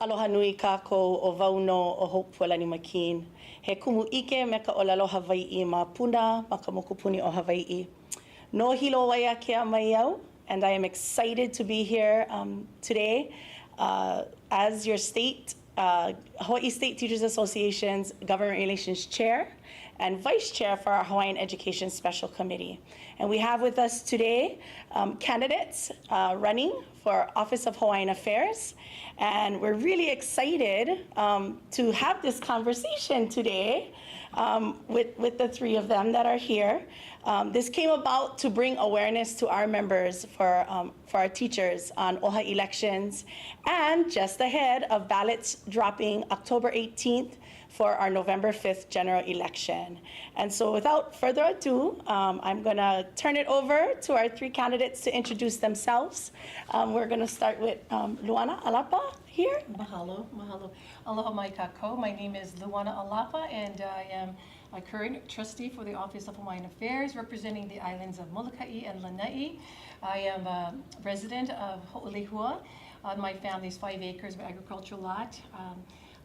Aloha nui kākou o wauno o Hope Pualani McKeen. He kumu ike me ka olelo Hawaii ma puna ma ka mokupuni o Hawaii. No hilo waia ke mai au, and I am excited to be here today as your state, Hawaii State Teachers Association's Government Relations Chair and Vice Chair for our Hawaiian Education Special Committee. And we have with us today candidates running for Office of Hawaiian Affairs. And we're really excited to have this conversation today with the three of them that are here. This came about to bring awareness to our members for our teachers on OHA elections, and just ahead of ballots dropping October 18th for our November 5th general election. And so without further ado, I'm gonna turn it over to our three candidates to introduce themselves. We're gonna start with Luana Alapa here. Mahalo, mahalo. Aloha mai kākou. My name is Luana Alapa, and I am a current trustee for the Office of Hawaiian Affairs, representing the islands of Molokai and Lanai. I am a resident of Ho'olehua on my family's 5 acres of agricultural lot.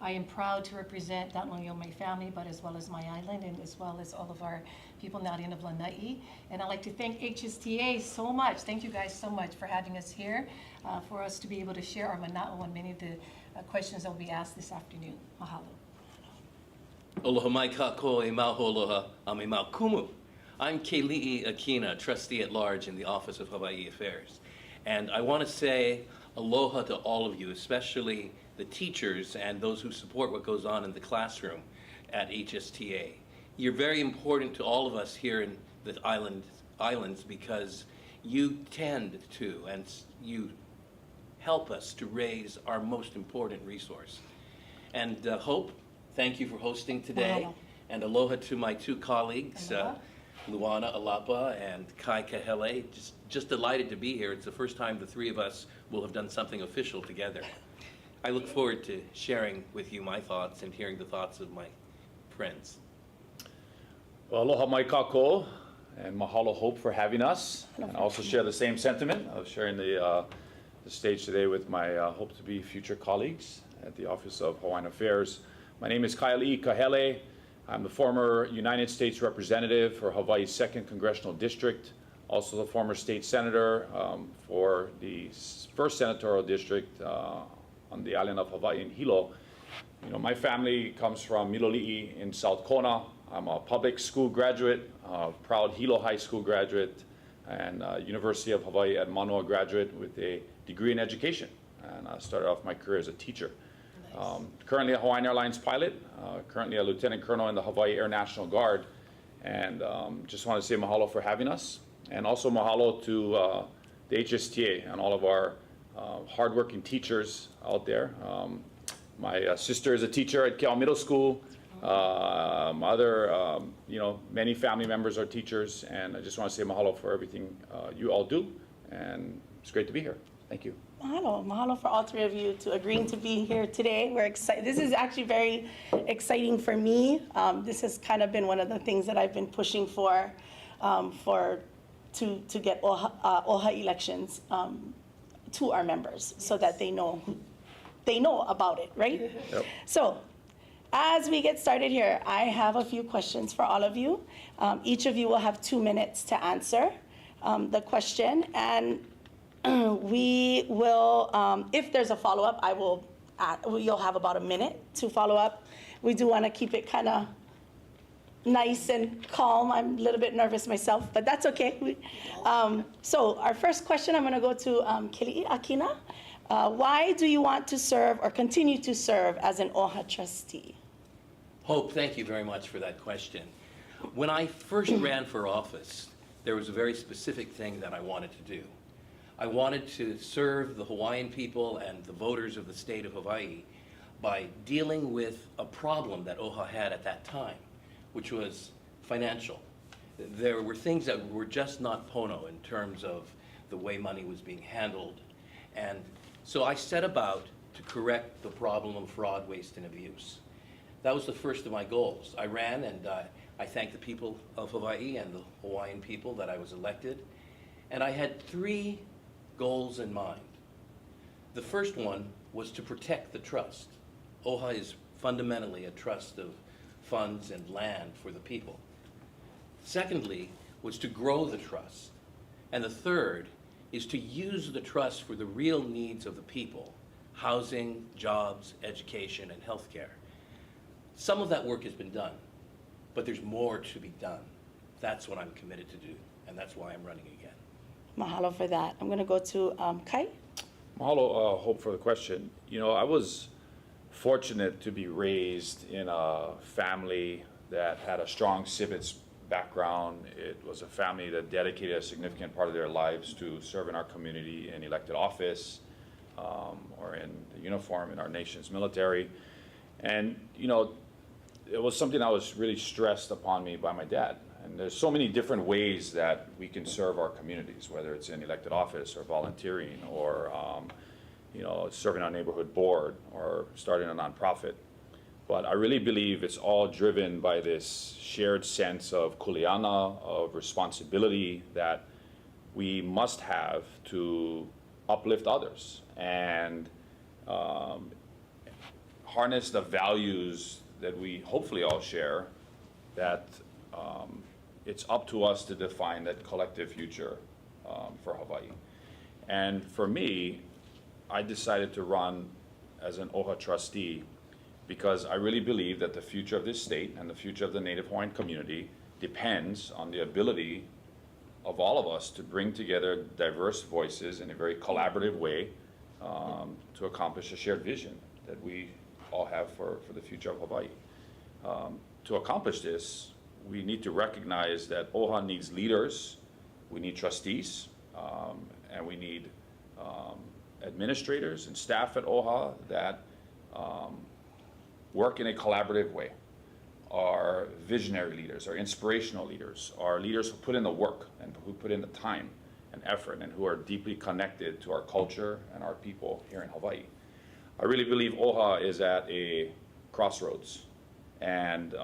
I am proud to represent not only my family, but as well as my island, and as well as all of our people in the island of Lanai. And I'd like to thank HSTA so much. Thank you guys so much for having us here, for us to be able to share our mana'o on many of the questions that will be asked this afternoon. Mahalo. Aloha mai kākou e mau aloha a me mau kumu. I'm Keli'i Akina, trustee at large in the Office of Hawaii Affairs. And I want to say aloha to all of you, especially the teachers and those who support what goes on in the classroom at HSTA. You're very important to all of us here in the islands because you tend to and you help us to raise our most important resource. And Hope, thank you for hosting today. Mahalo. And aloha to my two colleagues, Luana Alapa and Kai Kahele. Just delighted to be here. It's the first time the three of us will have done something official together. I look forward to sharing with you my thoughts and hearing the thoughts of my friends. Well, aloha mai kākou, and mahalo Hope for having us. And I also share the same sentiment of sharing the stage today with my hope to be future colleagues at the Office of Hawaiian Affairs. My name is Kaiali'i Kahele. I'm the former United States Representative for Hawaii's 2nd Congressional District, also the former state senator for the 1st Senatorial District on the island of Hawaii in Hilo. You know, my family comes from Miloli'i in South Kona. I'm a public school graduate, proud Hilo High School graduate, and University of Hawaii at Manoa graduate with a degree in education. And I started off my career as a teacher. Nice. Currently a Hawaiian Airlines pilot, currently a lieutenant colonel in the Hawaii Air National Guard. And just want to say mahalo for having us. And also mahalo to the HSTA and all of our hardworking teachers out there. My sister is a teacher at Keawe Middle School. My other, many family members are teachers, and I just want to say mahalo for everything you all do, and it's great to be here. Thank you. Mahalo. Mahalo for all three of you to agreeing to be here today. We're excited. This is actually very exciting for me. This has kind of been one of the things that I've been pushing for to get OHA elections to our members, so that they know about it, right? Yep. So as we get started here, I have a few questions for all of you. Each of you will have 2 minutes to answer the question, and we will, if there's a follow-up, you'll have about a minute to follow up. We do want to keep it kind of nice and calm. I'm a little bit nervous myself, but that's okay. So our first question, I'm going to go to Keli'i Akina. Why do you want to serve or continue to serve as an OHA trustee? Hope, thank you very much for that question. When I first ran for office, there was a very specific thing that I wanted to do. I wanted to serve the Hawaiian people and the voters of the state of Hawaii by dealing with a problem that OHA had at that time, which was financial. There were things that were just not pono in terms of the way money was being handled. And so I set about to correct the problem of fraud, waste, and abuse. That was the first of my goals. I ran, and I thank the people of Hawaii and the Hawaiian people that I was elected. And I had 3 goals in mind. The first one was to protect the trust. OHA is fundamentally a trust of funds and land for the people. Secondly, was to grow the trust. And the third is to use the trust for the real needs of the people: housing, jobs, education, and healthcare. Some of that work has been done, but there's more to be done. That's what I'm committed to do, and that's why I'm running again. Mahalo for that. I'm going to go to Kai. Mahalo, Hope, for the question. You know, I was fortunate to be raised in a family that had a strong civics background. It was a family that dedicated a significant part of their lives to serving our community in elected office, or in the uniform in our nation's military. And, you know, it was something that was really stressed upon me by my dad. And there's so many different ways that we can serve our communities, whether it's in elected office or volunteering or, you know, serving on a neighborhood board or starting a nonprofit. But I really believe it's all driven by this shared sense of kuleana, of responsibility that we must have to uplift others and harness the values that we hopefully all share, that it's up to us to define that collective future for Hawaii. And for me, I decided to run as an OHA trustee because I really believe that the future of this state and the future of the Native Hawaiian community depends on the ability of all of us to bring together diverse voices in a very collaborative way to accomplish a shared vision that we all have for the future of Hawaii. To accomplish this, we need to recognize that OHA needs leaders, we need trustees, and we need administrators and staff at OHA that work in a collaborative way. Our visionary leaders, our inspirational leaders, our leaders who put in the work and who put in the time and effort and who are deeply connected to our culture and our people here in Hawaii. I really believe OHA is at a crossroads, and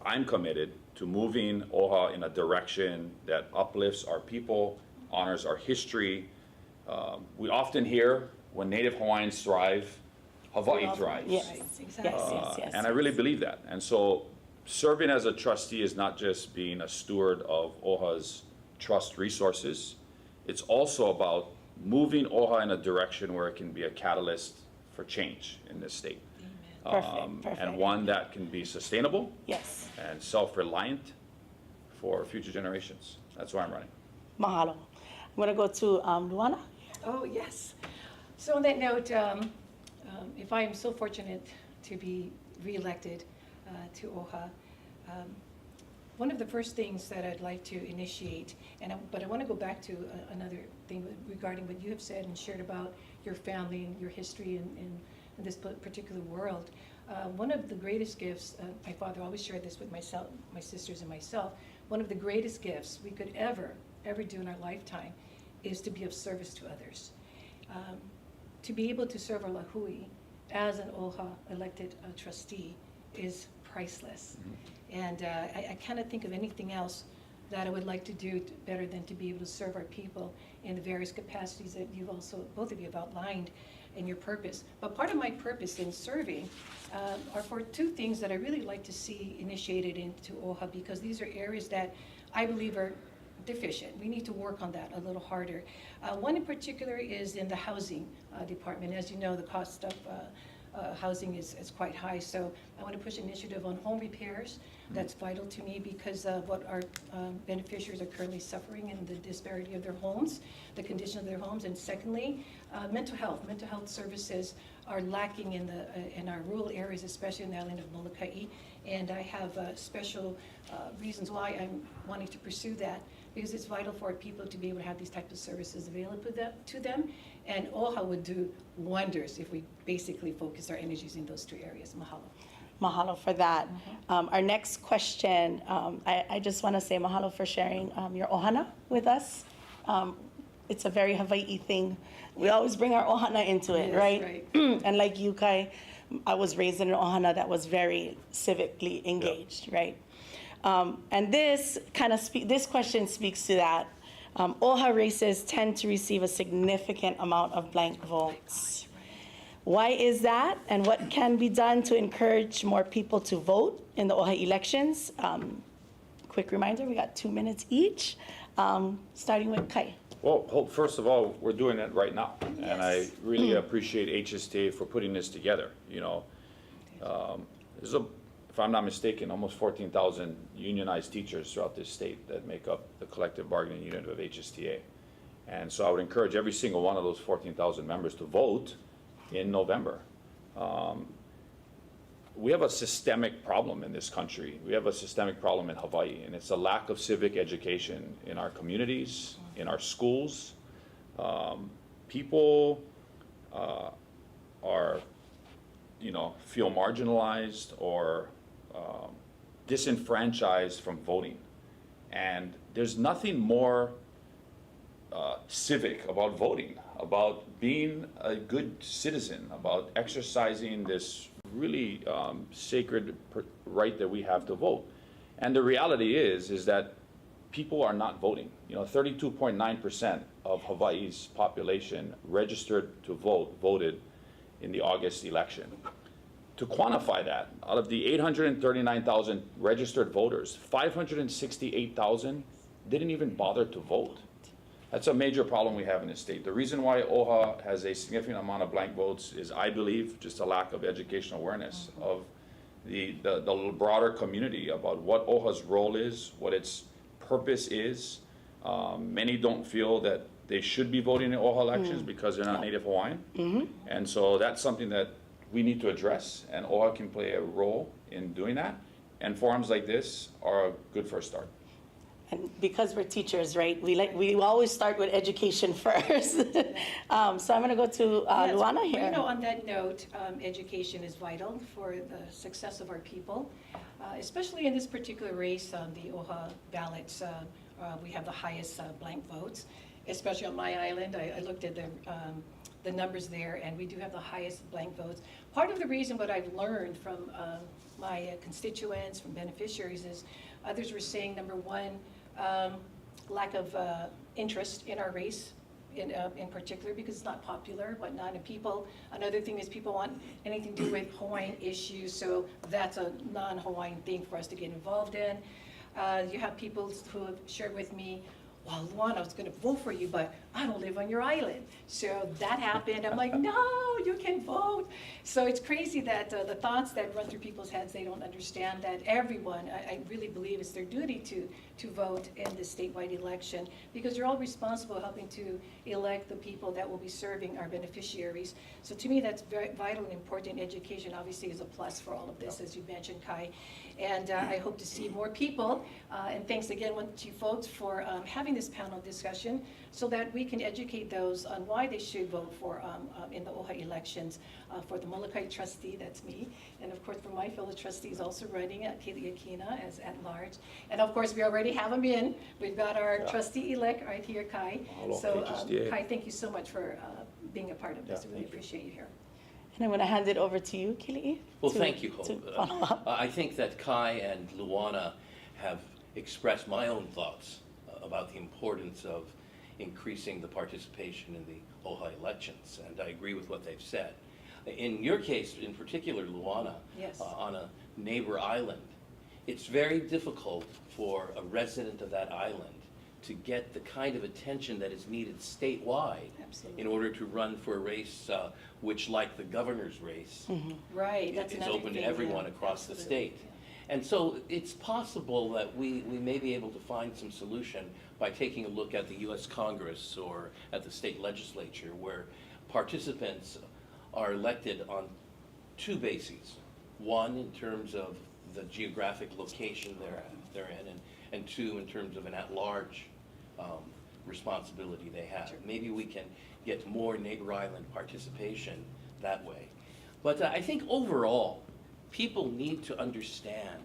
I'm committed to moving OHA in a direction that uplifts our people, honors our history. We often hear when Native Hawaiians thrive, Hawaii thrives. Yes, Exactly. yes. And I really believe that. And so serving as a trustee is not just being a steward of OHA's trust resources. It's also about moving OHA in a direction where it can be a catalyst for change in this state. Perfect. And one that can be sustainable Yes. and self-reliant for future generations. That's why I'm running. Mahalo. I'm going to go to Luana. Oh, yes. So on that note, if I am so fortunate to be reelected to OHA, one of the first things that I'd like to initiate, but I want to go back to another thing regarding what you have said and shared about your family and your history in this particular world. One of the greatest gifts, my father always shared this with myself, my sisters and myself, one of the greatest gifts we could ever do in our lifetime is to be of service to others. To be able to serve our lahui as an OHA elected trustee is priceless. And I cannot think of anything else that I would like to do better than to be able to serve our people in the various capacities that you've also, both of you have outlined in your purpose. But part of my purpose in serving are for two things that I really like to see initiated into OHA, because these are areas that I believe are deficient. We need to work on that a little harder. One in particular is in the housing department. As you know, the cost of housing is quite high, so I want to push an initiative on home repairs. That's vital to me because of what our beneficiaries are currently suffering in the disparity of their homes, the condition of their homes. And secondly, mental health. Mental health services are lacking in our rural areas, especially in the island of Molokai. And I have special reasons why I'm wanting to pursue that, because it's vital for our people to be able to have these types of services available to them. And OHA would do wonders if we basically focus our energies in those two areas. Mahalo. Mahalo for that. Our next question, I just want to say mahalo for sharing your ohana with us. It's a very Hawaii thing. We always bring our ohana into it, Yes, right? And like you, Kai, I was raised in an ohana that was very civically engaged, right? And this question speaks to that. OHA races tend to receive a significant amount of blank votes. Why is that, and what can be done to encourage more people to vote in the OHA elections? Quick reminder, we got 2 minutes each, starting with Kai. Well, Hope, first of all, we're doing it right now. And I Yes. really appreciate HSTA for putting this together, you know. There's if I'm not mistaken, almost 14,000 unionized teachers throughout this state that make up the collective bargaining unit of HSTA. And so I would encourage every single one of those 14,000 members to vote in November. We have a systemic problem in this country. We have a systemic problem in Hawaii, and it's a lack of civic education in our communities, in our schools. People are, you know, feel marginalized or disenfranchised from voting. And there's nothing more civic about voting, about being a good citizen, about exercising this really sacred right that we have to vote. And the reality is that people are not voting. You know, 32.9% of Hawaii's population registered to vote, voted in the August election. To quantify that, out of the 839,000 registered voters, 568,000 didn't even bother to vote. That's a major problem we have in this state. The reason why OHA has a significant amount of blank votes is, I believe, just a lack of educational awareness of the broader community about what OHA's role is, what its purpose is. Many don't feel that they should be voting in OHA elections because they're not Native Hawaiian. And so that's something that we need to address, and OHA can play a role in doing that. And forums like this are a good first start. And because we're teachers, right, we always start with education first. So I'm going to go to Yes, Luana well, here. you know, on that note, education is vital for the success of our people, especially in this particular race on the OHA ballots. We have the highest blank votes, especially on my island. I looked at the numbers there, and we do have the highest blank votes. Part of the reason what I've learned from my constituents, from beneficiaries, is others were saying, number one, lack of interest in our race in particular, because it's not popular, whatnot, and people, another thing is people want anything to do with Hawaiian issues, so that's a non-Hawaiian thing for us to get involved in. You have people who have shared with me, well, Luana, I was going to vote for you, but I don't live on your island. So that happened. I'm like, no, you can vote. So it's crazy that the thoughts that run through people's heads, they don't understand that everyone, I really believe it's their duty to vote in the statewide election, because you're all responsible helping to elect the people that will be serving our beneficiaries. So to me, that's very vital and important. Education obviously is a plus for all of this, as you mentioned, Kai. And I hope to see more people. And thanks again to you folks for having this panel discussion so that we can educate those on why they should vote for in the OHA elections for the Molokai trustee, that's me, and of course for my fellow trustees also running at Kiliakina as at large. And of course we already have them in. We've got our trustee-elect right here, Kai. So Kai, thank you so much for being a part of this. I really appreciate you here. And I'm going to hand it over to you, Kili'i. Well, thank you, Hope. I think that Kai and Luana have expressed my own thoughts about the importance of increasing the participation in the OHA elections, and I agree with what they've said. In your case, in particular, Luana, Yes. On a neighbor island, it's very difficult for a resident of that island to get the kind of attention that is needed statewide. Absolutely. In order to run for a race which, like the governor's race, Right, that's is another open to thing, everyone yeah. across the Absolutely, state. And so it's possible that we may be able to find some solution by taking a look at the US Congress or at the state legislature, where participants are elected on two bases. One, in terms of the geographic location they're in, and two, in terms of an at-large responsibility they have. Maybe we can get more neighbor island participation that way. But I think overall, people need to understand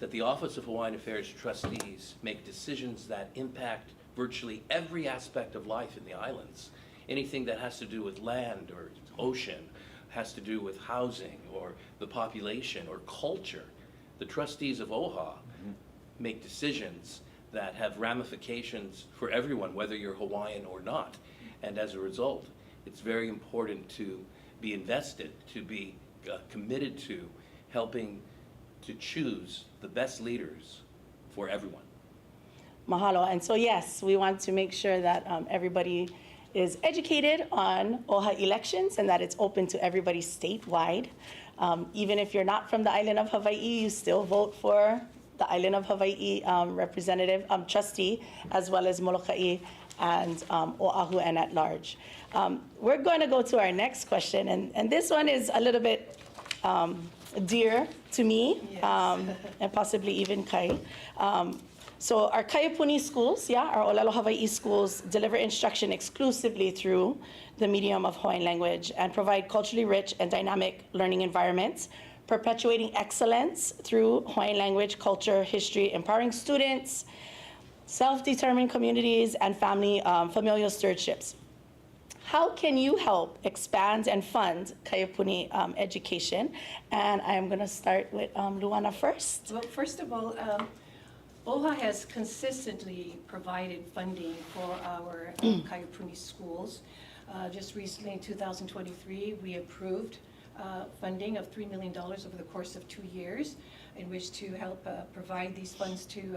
that the Office of Hawaiian Affairs trustees make decisions that impact virtually every aspect of life in the islands. Anything that has to do with land or ocean, has to do with housing or the population or culture. The trustees of OHA make decisions that have ramifications for everyone, whether you're Hawaiian or not. And as a result, it's very important to be invested, to be committed to helping to choose the best leaders for everyone. Mahalo. And so, yes, we want to make sure that everybody is educated on OHA elections and that it's open to everybody statewide. Even if you're not from the island of Hawaii, you still vote for the island of Hawaii representative, trustee, as well as Molokai and Oahu and at large. We're going to go to our next question, and this one is a little bit dear to me, and possibly even Kai. So our Kaiapuni schools, our Olelo Hawaii schools, deliver instruction exclusively through the medium of Hawaiian language and provide culturally rich and dynamic learning environments, perpetuating excellence through Hawaiian language, culture, history, empowering students, self-determined communities, and familial stewardships. How can you help expand and fund Kaiapuni education? And I'm going to start with Luana first. Well, first of all, OHA has consistently provided funding for our Kaiapuni schools. Just recently in 2023, we approved funding of $3 million over the course of 2 years in which to help provide these funds to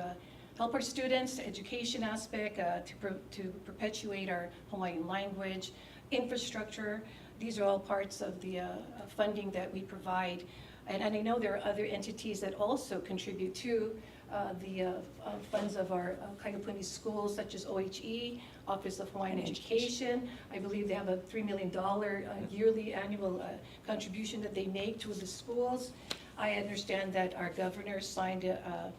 help our students, education aspect, to perpetuate our Hawaiian language, infrastructure. These are all parts of the funding that we provide. And I know there are other entities that also contribute to the funds of our Kaiapuni schools, such as OHE, Office of Hawaiian Education. I believe they have a $3 million yearly annual contribution that they make to the schools. I understand that our governor signed a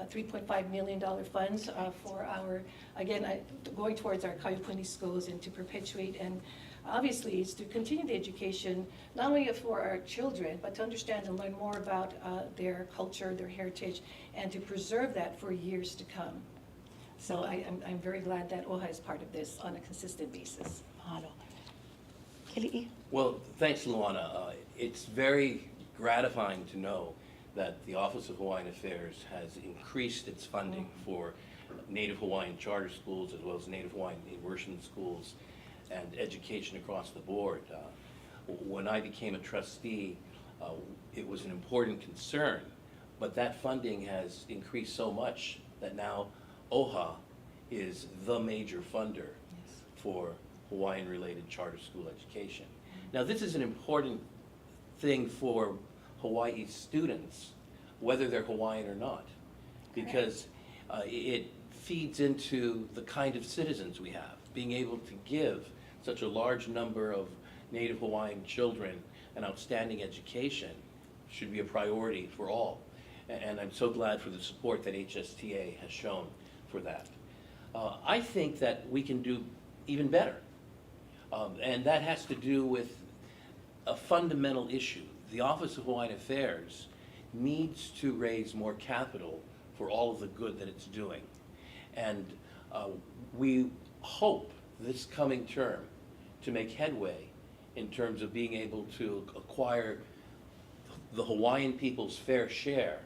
$3.5 million funds for our, again, going towards our Kaiapuni schools and to perpetuate and obviously is to continue the education, not only for our children, but to understand and learn more about their culture, their heritage, and to preserve that for years to come. So I'm very glad that OHA is part of this on a consistent basis. Mahalo. Keli'i. Well, thanks, Luana. It's very gratifying to know that the Office of Hawaiian Affairs has increased its funding for Native Hawaiian charter schools as well as Native Hawaiian immersion schools and education across the board. When I became a trustee, it was an important concern, but that funding has increased so much that now OHA is the major funder for Hawaiian-related charter school education. Now, this is an important thing for Hawaii students, whether they're Hawaiian or not, because it feeds into the kind of citizens we have. Being able to give such a large number of Native Hawaiian children an outstanding education should be a priority for all. And I'm so glad for the support that HSTA has shown for that. I think that we can do even better. And that has to do with a fundamental issue. The Office of Hawaiian Affairs needs to raise more capital for all of the good that it's doing. And we hope this coming term to make headway in terms of being able to acquire the Hawaiian people's fair share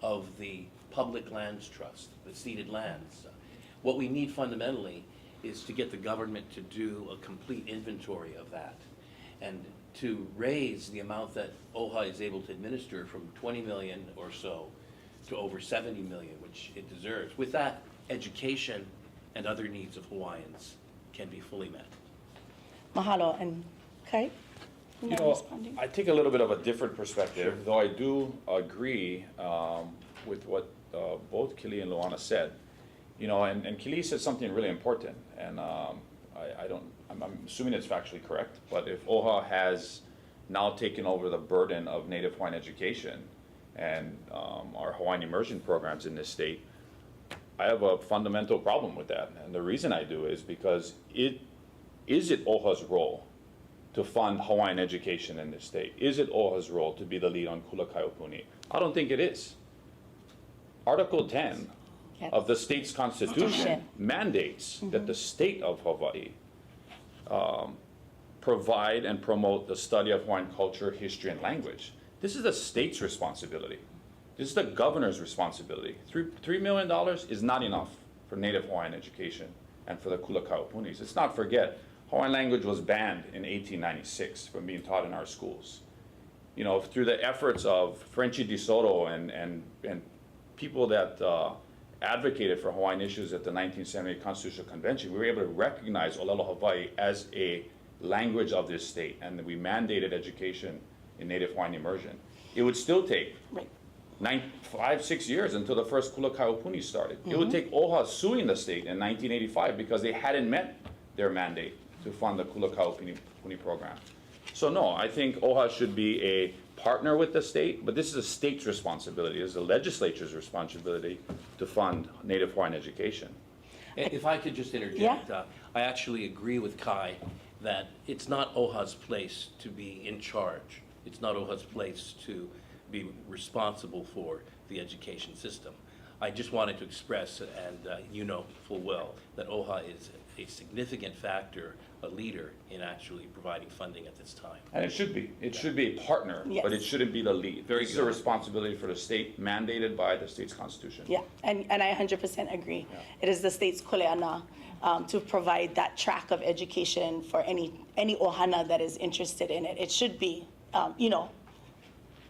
of the public lands trust, the ceded lands. What we need fundamentally is to get the government to do a complete inventory of that and to raise the amount that OHA is able to administer from 20 million or so to over 70 million, which it deserves. With that, education and other needs of Hawaiians can be fully met. Mahalo. And Kai? You know, I take a little bit of a different perspective, though I do agree with what both Kili and Luana said. You know, and Kili said something really important, and I'm assuming it's factually correct, but if OHA has now taken over the burden of Native Hawaiian education and our Hawaiian immersion programs in this state, I have a fundamental problem with that. And the reason I do is because is it OHA's role to fund Hawaiian education in this state? Is it OHA's role to be the lead on Kula Kaiapuni? I don't think it is. Article 10 of the state's constitution mandates that the state of Hawaii provide and promote the study of Hawaiian culture, history, and language. This is the state's responsibility. This is the governor's responsibility. $3 million is not enough for Native Hawaiian education and for the Kula Kaiapunis. Let's not forget, Hawaiian language was banned in 1896 from being taught in our schools. You know, through the efforts of Frenchie Di Soto and people that advocated for Hawaiian issues at the 1978 Constitutional Convention, we were able to recognize Olelo Hawaii as a language of this state, and we mandated education in Native Hawaiian immersion. It would still take Right. 5-6 years until the first Kula started. It would take OHA suing the state in 1985 because they hadn't met their mandate to fund the Kula program. So no, I think OHA should be a partner with the state, but this is a state's responsibility. It's the legislature's responsibility to fund Native Hawaiian education. If I could just interject, I actually agree with Kai that it's not OHA's place to be in charge. It's not OHA's place to be responsible for the education system. I just wanted to express, and you know full well, that OHA is a significant factor, a leader in actually providing funding at this time. And it should be. It should be a partner, but it shouldn't be the lead. Very This is good. a responsibility for the state, mandated by the state's constitution. Yeah, and I 100% agree. It is the state's kuleana to provide that track of education for any ohana that is interested in it. It should be, you know,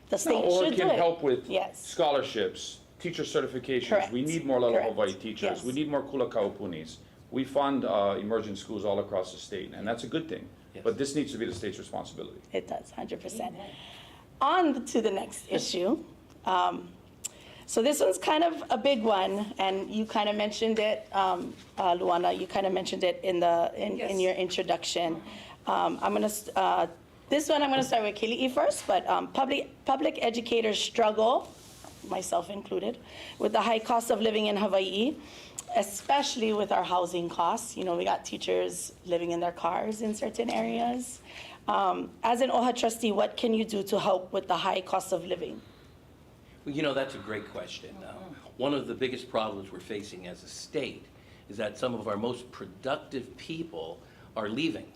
the state Or should it do can it. help with Yes. scholarships, teacher certifications. Correct. We need more Lalo Correct. Hawaii teachers. Yes. We need more Kula Kaupunis. We fund immersion schools all across the state, and that's a good thing. Yes. But this needs to be the state's responsibility. It does, 100%. On to the next issue. So this one's kind of a big one, and you kind of mentioned it, Luana, you kind of mentioned it in Yes. your introduction. This one I'm gonna start with Kili'i first, but public educators struggle, myself included, with the high cost of living in Hawaii, especially with our housing costs. You know, we got teachers living in their cars in certain areas. As an OHA trustee, what can you do to help with the high cost of living? Well, you know, that's a great question. One of the biggest problems we're facing as a state is that some of our most productive people are leaving.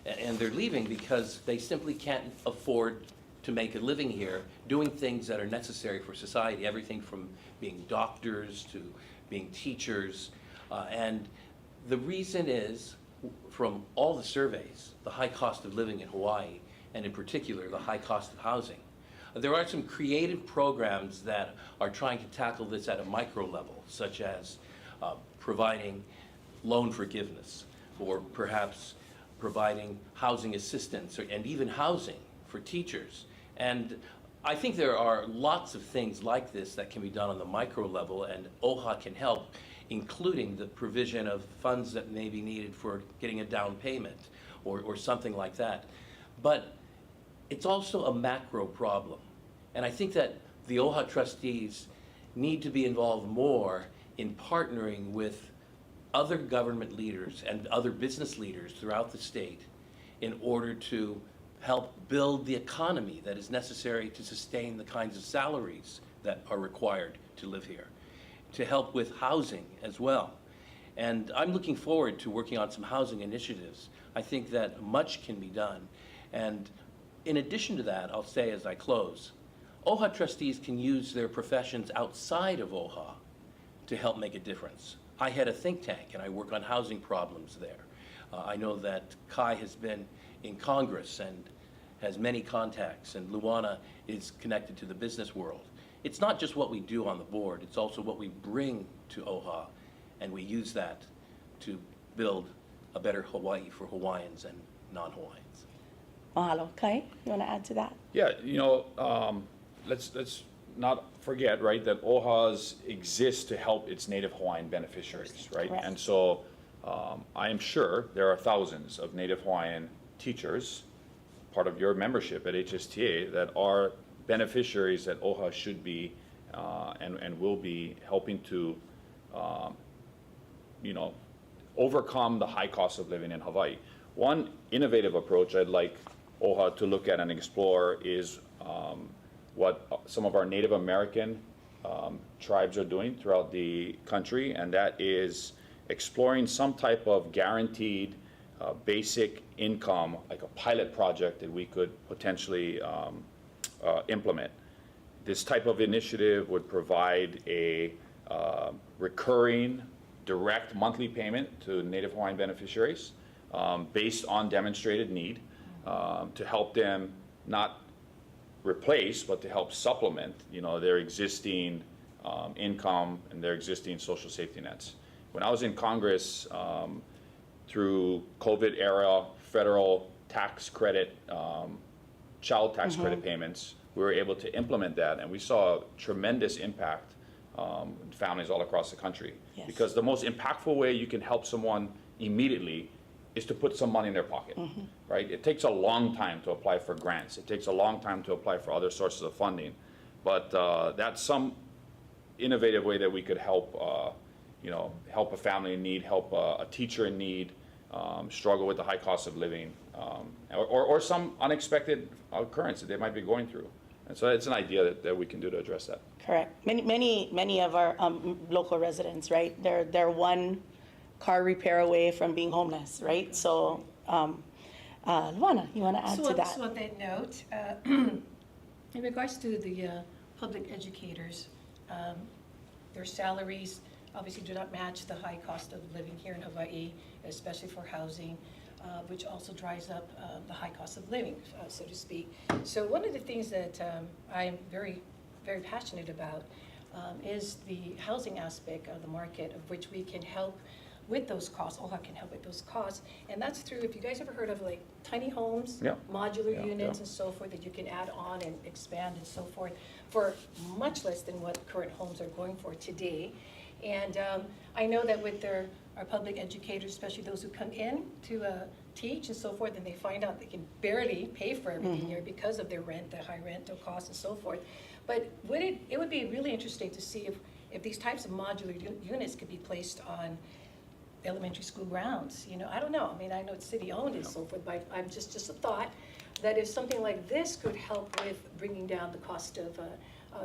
And they're leaving because they simply can't afford to make a living here, doing things that are necessary for society, everything from being doctors to being teachers. And the reason is, from all the surveys, the high cost of living in Hawaii, and in particular, the high cost of housing. There are some creative programs that are trying to tackle this at a micro level, such as providing loan forgiveness, or perhaps providing housing assistance, and even housing for teachers. And I think there are lots of things like this that can be done on the micro level, and OHA can help, including the provision of funds that may be needed for getting a down payment or something like that. But it's also a macro problem. And I think that the OHA trustees need to be involved more in partnering with other government leaders and other business leaders throughout the state in order to help build the economy that is necessary to sustain the kinds of salaries that are required to live here, to help with housing as well. And I'm looking forward to working on some housing initiatives. I think that much can be done. And in addition to that, I'll say as I close, OHA trustees can use their professions outside of OHA to help make a difference. I head a think tank and I work on housing problems there. I know that Kai has been in Congress and has many contacts, and Luana is connected to the business world. It's not just what we do on the board, it's also what we bring to OHA, and we use that to build a better Hawaii for Hawaiians and non-Hawaiians. Mahalo. Kai, you want to add to that? Yeah, you know, let's not forget, right, that OHAs exist to help its Native Hawaiian beneficiaries, right? Correct. And so I am sure there are thousands of Native Hawaiian teachers, part of your membership at HSTA, that are beneficiaries that OHA should be and will be helping to, you know, overcome the high cost of living in Hawaii. One innovative approach I'd like OHA to look at and explore is what some of our Native American tribes are doing throughout the country, and that is exploring some type of guaranteed basic income, like a pilot project that we could potentially implement. This type of initiative would provide a recurring direct monthly payment to Native Hawaiian beneficiaries based on demonstrated need, to help them not replace, but to help supplement, their existing income and their existing social safety nets. When I was in Congress, through COVID era federal tax credit, child tax credit payments, we were able to implement that, and we saw a tremendous impact in families all across the country. Yes. Because the most impactful way you can help someone immediately is to put some money in their pocket, right? It takes a long time to apply for grants. It takes a long time to apply for other sources of funding, but that's some innovative way that we could help, help a family in need, help a teacher in need, struggle with the high cost of living, or some unexpected occurrence that they might be going through. And so it's an idea that we can do to address that. Correct. Many of our local residents, right? They're one car repair away from being homeless, right? So, Luana, you want to add to that? So on that note, in regards to the public educators, their salaries obviously do not match the high cost of living here in Hawaii, especially for housing, which also drives up the high cost of living, so to speak. So one of the things that I'm very, very passionate about is the housing aspect of the market, of which we can help with those costs. OHA can help with those costs, and that's through, if you guys ever heard of like tiny homes, Yeah. modular Yeah, units yeah. and so forth, that you can add on and expand and so forth for much less than what current homes are going for today. And I know that with our public educators, especially those who come in to teach and so forth, and they find out they can barely pay for everything here because of their rent, the high rental costs and so forth. But it would be really interesting to see if these types of modular units could be placed on elementary school grounds. I don't know. I mean, I know it's city-owned and so forth, but I'm just a thought that if something like this could help with bringing down the cost of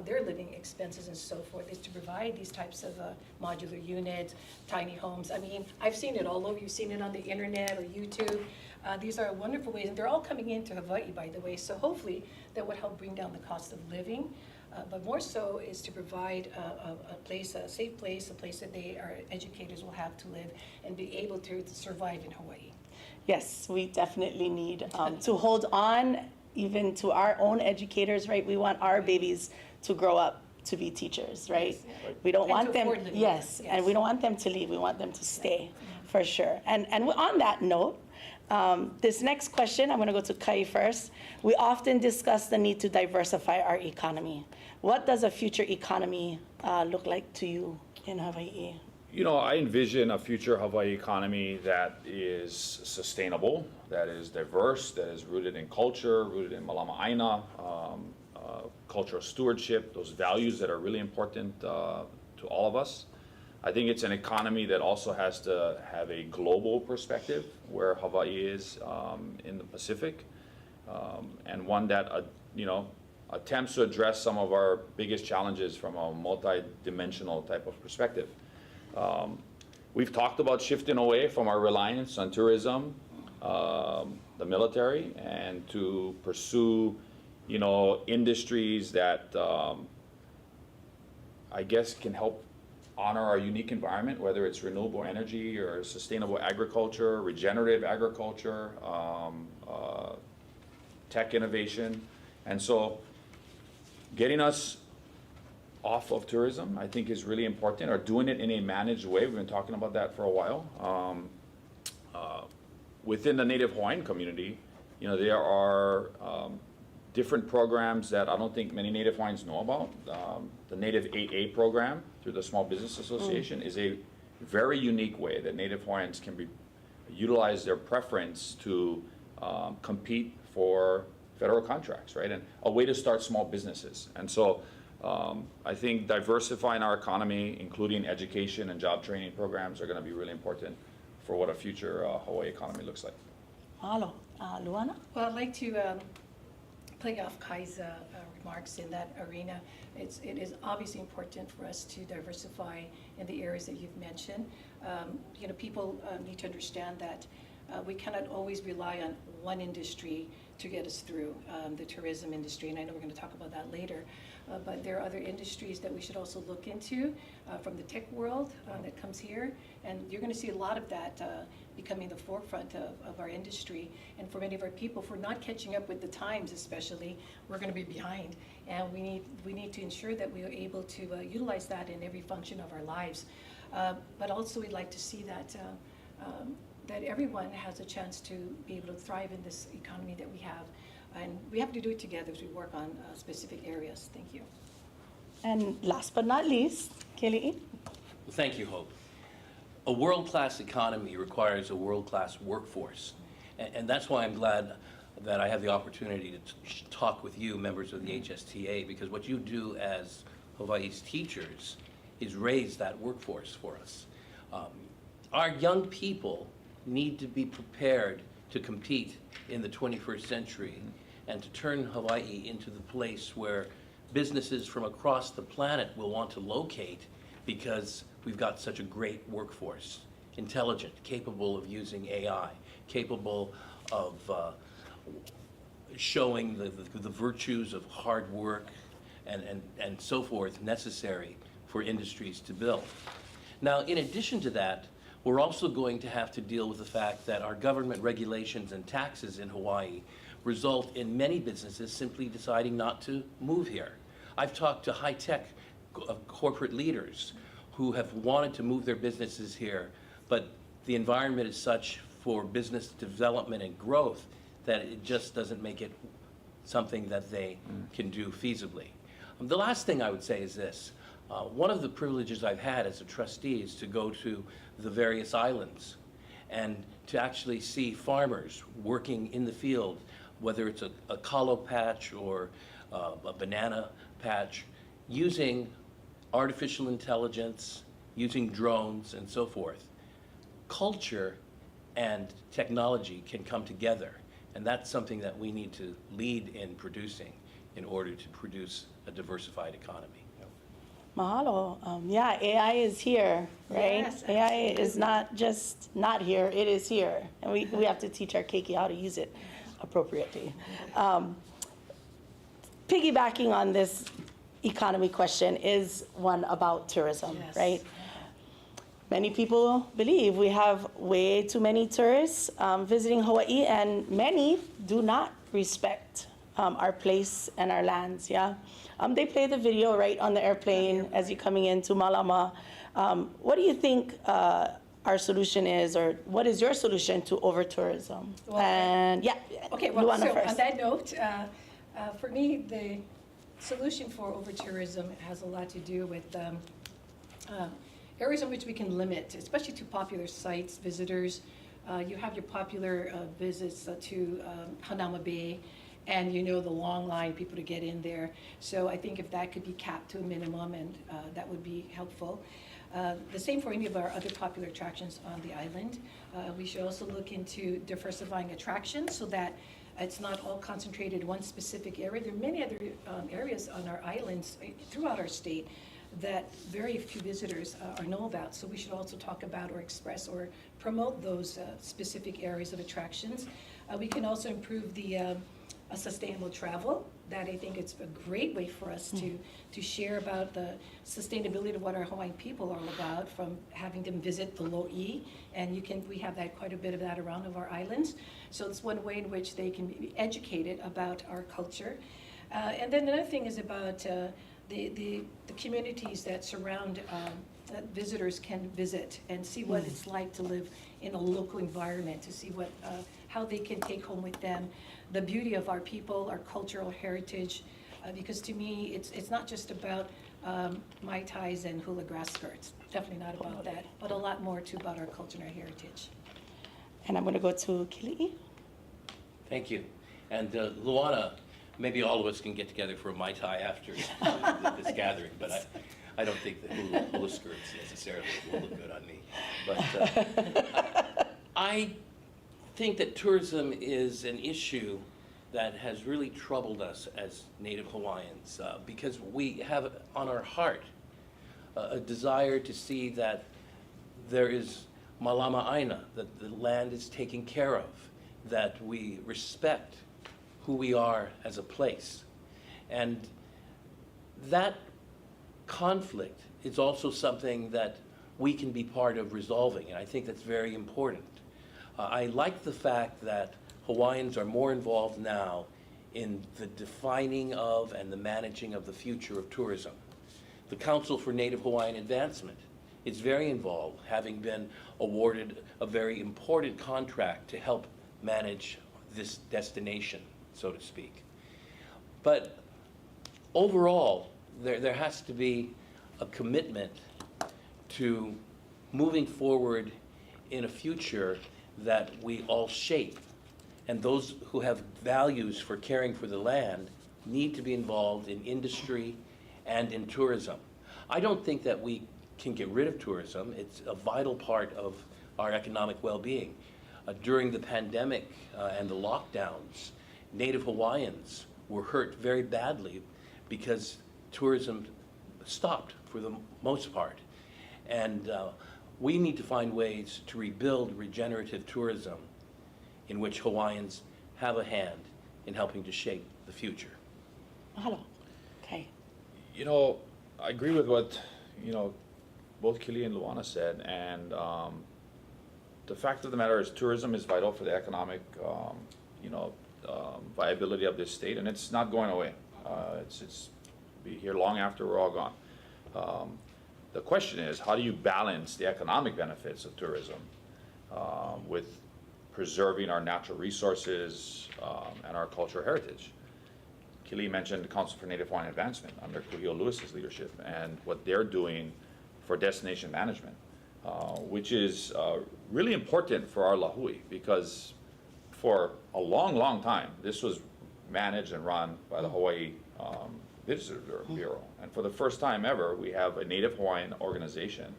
their living expenses and so forth, is to provide these types of modular units, tiny homes. I mean, I've seen it all over. You've seen it on the internet or YouTube. These are wonderful ways, and they're all coming into Hawaii, by the way, so hopefully that would help bring down the cost of living. But more so is to provide a place, a safe place, a place that our educators will have to live and be able to survive in Hawaii. Yes, we definitely need to hold on even to our own educators, right? We want our babies to grow up to be teachers, right? Yes, yeah. We don't And want to them, afford living. yes, Yes. and we don't want them to leave. We want them to stay, for sure. And on that note, this next question, I'm going to go to Kai first. We often discuss the need to diversify our economy. What does a future economy look like to you in Hawaii? I envision a future Hawaii economy that is sustainable, that is diverse, that is rooted in culture, rooted in malama aina, cultural stewardship, those values that are really important to all of us. I think it's an economy that also has to have a global perspective, where Hawaii is in the Pacific, and one that attempts to address some of our biggest challenges from a multi-dimensional type of perspective. We've talked about shifting away from our reliance on tourism, the military, and to pursue, industries that I guess can help honor our unique environment, whether it's renewable energy or sustainable agriculture, regenerative agriculture, tech innovation. And so getting us off of tourism, I think, is really important, or doing it in a managed way. We've been talking about that for a while. Within the Native Hawaiian community, there are different programs that I don't think many Native Hawaiians know about. The Native 8A program through the Small Business Association is a very unique way that Native Hawaiians can utilize their preference to compete for federal contracts, right? And a way to start small businesses. And so I think diversifying our economy, including education and job training programs, are going to be really important for what a future Hawaii economy looks like. Mahalo. Luana? Well, I'd like to play off Kai's remarks in that arena. It is obviously important for us to diversify in the areas that you've mentioned. People need to understand that we cannot always rely on one industry to get us through, the tourism industry, and I know we're going to talk about that later. but there are other industries that we should also look into from the tech world that comes here. And you're going to see a lot of that becoming the forefront of our industry. And for many of our people, if we're not catching up with the times especially, we're going to be behind. And we need to ensure that we are able to utilize that in every function of our lives. But also we'd like to see that that everyone has a chance to be able to thrive in this economy that we have. And we have to do it together as we work on specific areas. Thank you. And last but not least, Kili'i. Thank you, Hope. A world-class economy requires a world-class workforce. And that's why I'm glad that I have the opportunity to talk with you, members of the HSTA, because what you do as Hawaii's teachers is raise that workforce for us. Our young people need to be prepared to compete in the 21st century and to turn Hawaii into the place where businesses from across the planet will want to locate because we've got such a great workforce, intelligent, capable of using AI, capable of showing the virtues of hard work and so forth necessary for industries to build. Now, in addition to that, we're also going to have to deal with the fact that our government regulations and taxes in Hawaii result in many businesses simply deciding not to move here. I've talked to high-tech corporate leaders who have wanted to move their businesses here, but the environment is such for business development and growth that it just doesn't make it something that they can do feasibly. The last thing I would say is this. One of the privileges I've had as a trustee is to go to the various islands and to actually see farmers working in the field, whether it's a kalo patch or a banana patch, using artificial intelligence, using drones and so forth. Culture and technology can come together, and that's something that we need to lead in producing in order to produce a diversified economy. Mahalo. Yeah, AI is here, right? Yes, AI is not just not here, it is here. And we have to teach our keiki how to use it appropriately. Piggybacking on this economy question is one about tourism, Yes. right? Many people believe we have way too many tourists visiting Hawaii, and many do not respect our place and our lands, yeah? They play the video right on the airplane as you're coming into Malama. What do you think our solution is, or what is your solution to over-tourism? Well, And yeah, Okay, well, Luana so first. on that note, for me, the solution for over-tourism has a lot to do with areas in which we can limit, especially to popular sites, visitors. You have your popular visits to Hanauma Bay, and you know the long line, people to get in there. So I think if that could be capped to a minimum, and that would be helpful. The same for any of our other popular attractions on the island. We should also look into diversifying attractions so that it's not all concentrated in one specific area. There are many other areas on our islands throughout our state that very few visitors know about. So we should also talk about or express or promote those specific areas of attractions. We can also improve the sustainable travel. That I think it's a great way for us to share about the sustainability of what our Hawaiian people are all about, from having them visit the Lo'i, and we have that quite a bit of that around of our islands. So it's one way in which they can be educated about our culture. And then another thing is about the communities that surround that visitors can visit and see what it's like to live in a local environment, to see what how they can take home with them the beauty of our people, our cultural heritage, because to me, it's not just about Mai Tais and hula grass skirts. Definitely not about that, but a lot more too about our culture and our heritage. And I'm going to go to Kili'i. Thank you. And Luana, maybe all of us can get together for a Mai Tai after this gathering, but I don't think the hula skirts necessarily will look good on me. But I think that tourism is an issue that has really troubled us as Native Hawaiians because we have on our heart a desire to see that there is malama aina, that the land is taken care of, that we respect who we are as a place. And that conflict is also something that we can be part of resolving, and I think that's very important. I like the fact that Hawaiians are more involved now in the defining of and the managing of the future of tourism. The Council for Native Hawaiian Advancement is very involved, having been awarded a very important contract to help manage this destination, so to speak. But overall, there has to be a commitment to moving forward in a future that we all shape. And those who have values for caring for the land need to be involved in industry and in tourism. I don't think that we can get rid of tourism. It's a vital part of our economic well-being. During the pandemic and the lockdowns, Native Hawaiians were hurt very badly because tourism stopped for the most part. And we need to find ways to rebuild regenerative tourism in which Hawaiians have a hand in helping to shape the future. Mahalo. Okay. You know, I agree with what, you know, both Kili and Luana said, and the fact of the matter is tourism is vital for the economic, viability of this state, and it's not going away. It's be here long after we're all gone. The question is, how do you balance the economic benefits of tourism with preserving our natural resources and our cultural heritage? Kili mentioned the Council for Native Hawaiian Advancement under Kuhio Lewis's leadership and what they're doing for destination management, which is really important for our lahui, because for a long, long time, this was managed and run by the Hawaii Visitor Bureau. And for the first time ever, we have a Native Hawaiian organization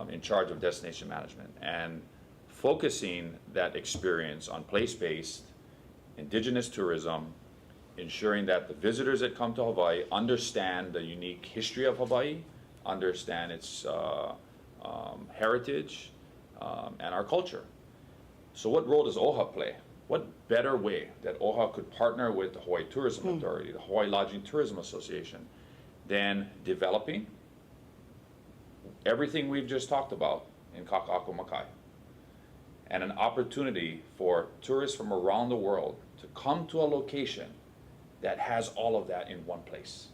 in charge of destination management and focusing that experience on place-based indigenous tourism, ensuring that the visitors that come to Hawaii understand the unique history of Hawaii, understand its heritage and our culture. So what role does OHA play? What better way that OHA could partner with the Hawaii Tourism Authority, the Hawaii Lodging Tourism Association, than developing everything we've just talked about in Kaka'ako Makai, and an opportunity for tourists from around the world to come to a location that has all of that in one place.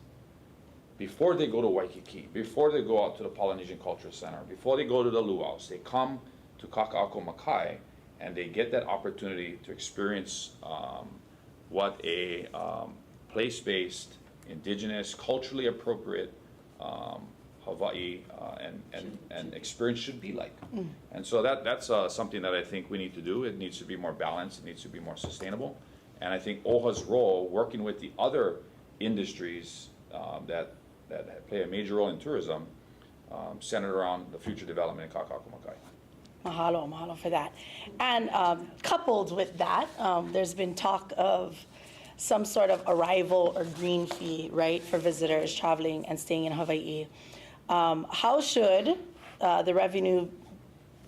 Before they go to Waikiki, before they go out to the Polynesian Cultural Center, before they go to the luau's, they come to Kaka'ako Makai and they get that opportunity to experience what a place-based, indigenous, culturally appropriate Hawaii and experience should be like. And so that's something that I think we need to do. It needs to be more balanced, it needs to be more sustainable. And I think OHA's role, working with the other industries that play a major role in tourism, centered around the future development in Kaka'ako Makai. Mahalo for that. And coupled with that, there's been talk of some sort of arrival or green fee, right, for visitors traveling and staying in Hawaii. How should the revenue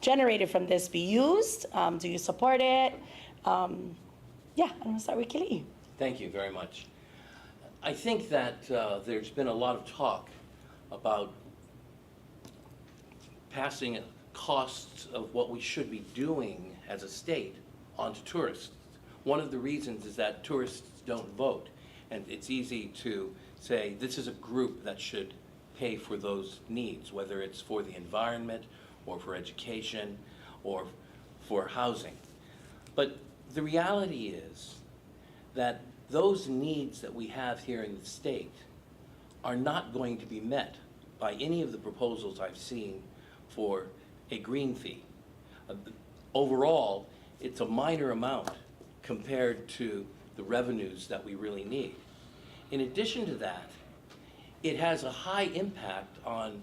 generated from this be used? Do you support it? I'm going to start with Kili. Thank you very much. I think that there's been a lot of talk about passing costs of what we should be doing as a state onto tourists. One of the reasons is that tourists don't vote, and it's easy to say this is a group that should pay for those needs, whether it's for the environment or for education or for housing. But the reality is that those needs that we have here in the state are not going to be met by any of the proposals I've seen for a green fee. Overall, it's a minor amount compared to the revenues that we really need. In addition to that, it has a high impact on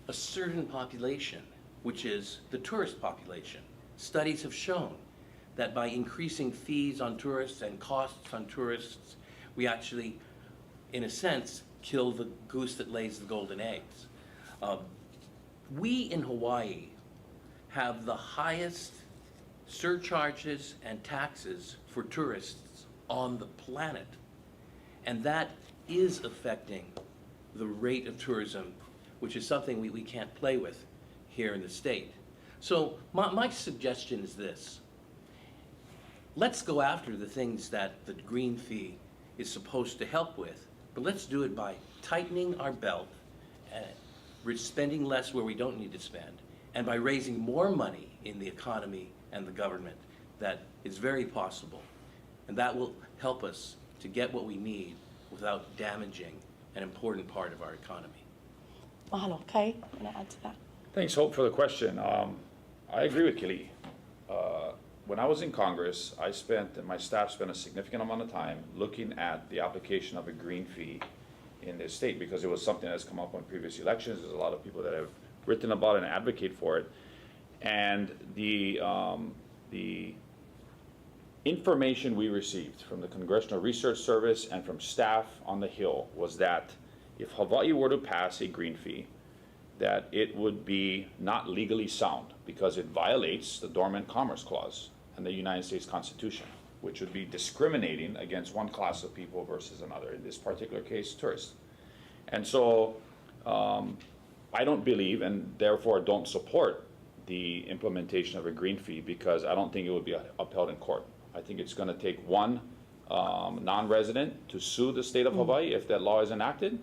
a certain population, which is the tourist population. Studies have shown that by increasing fees on tourists and costs on tourists, we actually, in a sense, kill the goose that lays the golden eggs. We in Hawaii have the highest surcharges and taxes for tourists on the planet. And that is affecting the rate of tourism, which is something we can't play with here in the state. So my suggestion is this. Let's go after the things that the green fee is supposed to help with, but let's do it by tightening our belt, spending less where we don't need to spend, and by raising more money in the economy and the government. That is very possible. And that will help us to get what we need without damaging an important part of our economy. Mahalo. Kai, you want to add to that? Thanks, Hope, for the question. I agree with Kili. When I was in Congress, my staff spent a significant amount of time looking at the application of a green fee in this state, because it was something that's come up on previous elections. There's a lot of people that have written about it and advocate for it. And the information we received from the Congressional Research Service and from staff on the Hill was that if Hawaii were to pass a green fee, that it would be not legally sound because it violates the Dormant Commerce Clause in the United States Constitution, which would be discriminating against one class of people versus another, in this particular case, tourists. And so I don't believe, and therefore don't support, the implementation of a green fee, because I don't think it would be upheld in court. I think it's going to take one non-resident to sue the state of Hawaii if that law is enacted,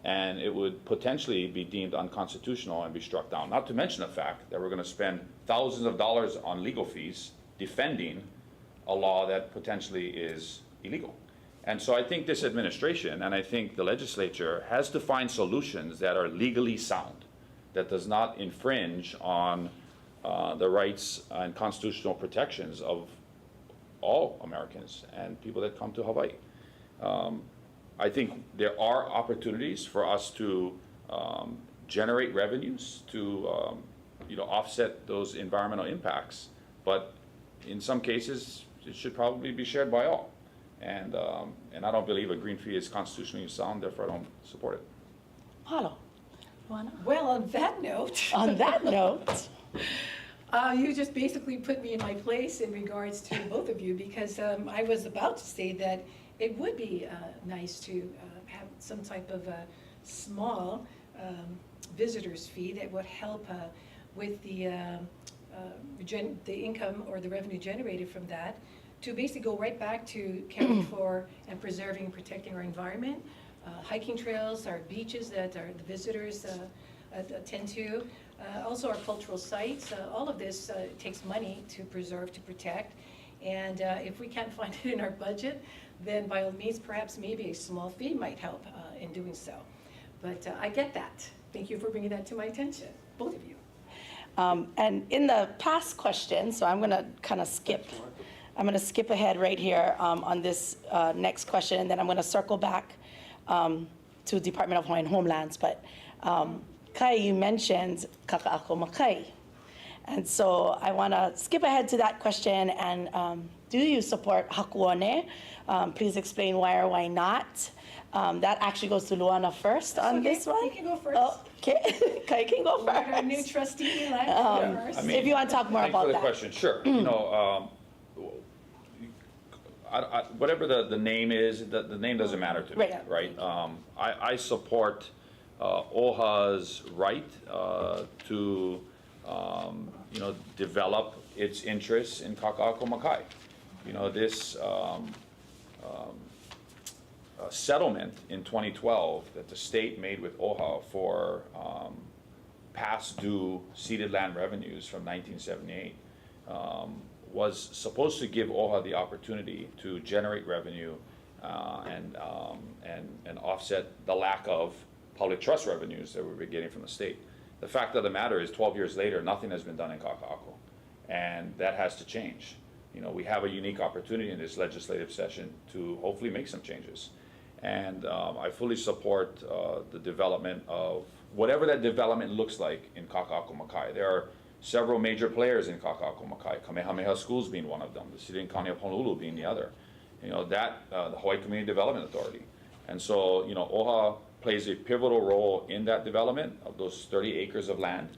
and it would potentially be deemed unconstitutional and be struck down. Not to mention the fact that we're going to spend thousands of dollars on legal fees defending a law that potentially is illegal. And so I think this administration, and I think the legislature, has to find solutions that are legally sound, that does not infringe on the rights and constitutional protections of all Americans and people that come to Hawaii. I think there are opportunities for us to generate revenues to offset those environmental impacts, but in some cases it should probably be shared by all. And I don't believe a green fee is constitutionally sound, therefore I don't support it. Mahalo. Luana? Well, on that note. On that note, You just basically put me in my place in regards to both of you, because I was about to say that it would be nice to have some type of a small visitor's fee that would help with the income or the revenue generated from that, to basically go right back to caring for and preserving and protecting our environment, hiking trails, our beaches that the visitors attend to, also our cultural sites. All of this takes money to preserve, to protect, and if we can't find it in our budget, then by all means, perhaps maybe a small fee might help in doing so. But I get that. Thank you for bringing that to my attention, both of you. and in the past question, so I'm going to kind of skip. I'm going to skip ahead right here on this next question, and then I'm going to circle back to Department of Hawaiian Homelands. But Kai, you mentioned kaka'ako makai. And so I want to skip ahead to that question. And do you support hakuone? Please explain why or why not. That actually goes to Luana first on this one. You can go first. Oh, okay, Kai can go first. Our new trustee elect first. I mean, if you want to talk more thanks about for the that. question. Sure. Whatever the name is, the name doesn't matter to me, Right. right? I support OHA's right to develop its interests in kaka'ako makai. This settlement in 2012 that the state made with OHA for past due ceded land revenues from 1978 was supposed to give OHA the opportunity to generate revenue and offset the lack of public trust revenues that we were getting from the state. The fact of the matter is, 12 years later, nothing has been done in kaka'ako, and that has to change. We have a unique opportunity in this legislative session to hopefully make some changes. And I fully support the development of whatever that development looks like in kaka'ako makai. There are several major players in kaka'ako makai, Kamehameha Schools being one of them, the City and County of Honolulu being the other. The Hawaii Community Development Authority. And so, OHA plays a pivotal role in that development of those 30 acres of land.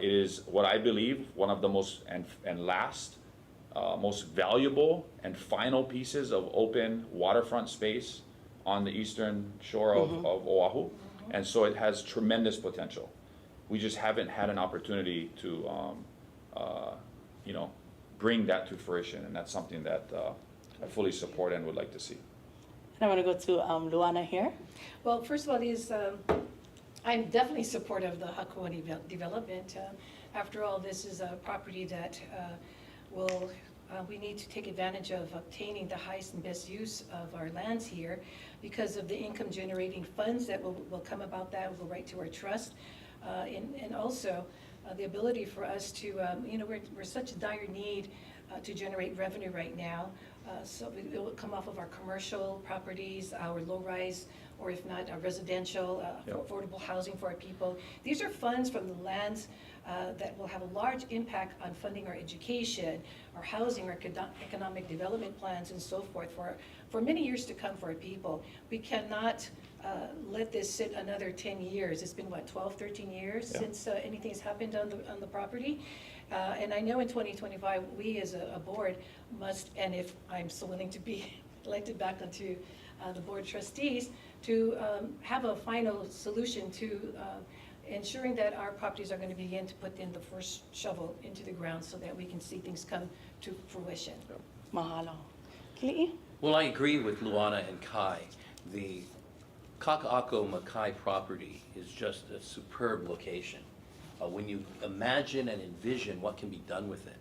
It is what I believe one of the most most valuable and final pieces of open waterfront space on the eastern shore of Oahu. And so it has tremendous potential. We just haven't had an opportunity to, you know, bring that to fruition, and that's something that I fully support and would like to see. And I want to go to Luana here. Well, first of all, I'm definitely supportive of the Hakoa development. After all, this is a property that we need to take advantage of obtaining the highest and best use of our lands here because of the income generating funds that will come about that will go right to our trust. And also the ability for us to, you know, we're such a dire need to generate revenue right now. So it will come off of our commercial properties, our low-rise, or if not, our residential, affordable housing for our people. These are funds from the lands that will have a large impact on funding our education, our housing, our economic development plans, and so forth for many years to come for our people. We cannot let this sit another 10 years. It's been, what, 12, 13 years since anything has happened on the property. And I know in 2025, we as a board must, and if I'm so willing to be elected back onto the board of trustees, to have a final solution to ensuring that our properties are going to begin to put in the first shovel into the ground so that we can see things come to fruition. Mahalo. Kili'i? Well, I agree with Luana and Kai. The Kaka'ako Makai property is just a superb location. When you imagine and envision what can be done with it,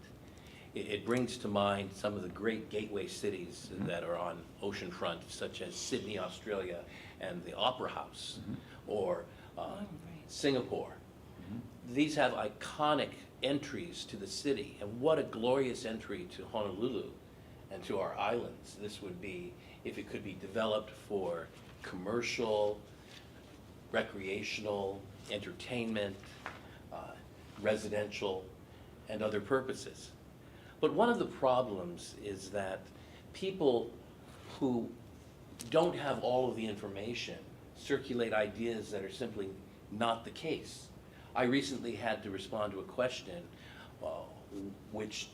it brings to mind some of the great gateway cities that are on oceanfront, such as Sydney, Australia, and the Opera House, or Singapore. These have iconic entries to the city, and what a glorious entry to Honolulu and to our islands this would be if it could be developed for commercial, recreational, entertainment, residential, and other purposes. But one of the problems is that people who don't have all of the information circulate ideas that are simply not the case. I recently had to respond to a question which